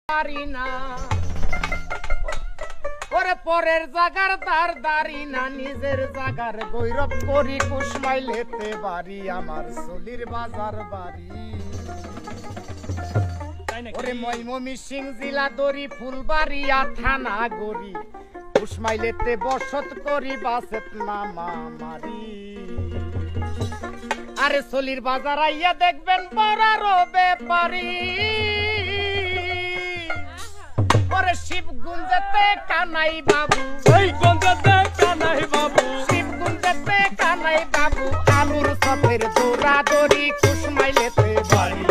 পারি না ওরে পরের জাগার দার দারি না নিজের জাগার গৌরব করি কুশমাইলেতে বাড়ি আমার সলির বাজার বাড়ি ওরে ময়মনসিংহ জেলা দড়ি ফুলবাড়িয়া থানা গড়ি কুশমাইলেতে বসত করি বাসেত মামা মারি আরে সলির বাজার আইয়া দেখবেন বড়ারও ব্যাপারি ওরে শিবগুঞ্জেতে কানাই বাবু গঞ্জতে কানাই বাবু শিবগুঞ্জেতে কানাই বাবু আলুর সফের দৌড়া দড়ি কুশমাইলেতে বাড়ি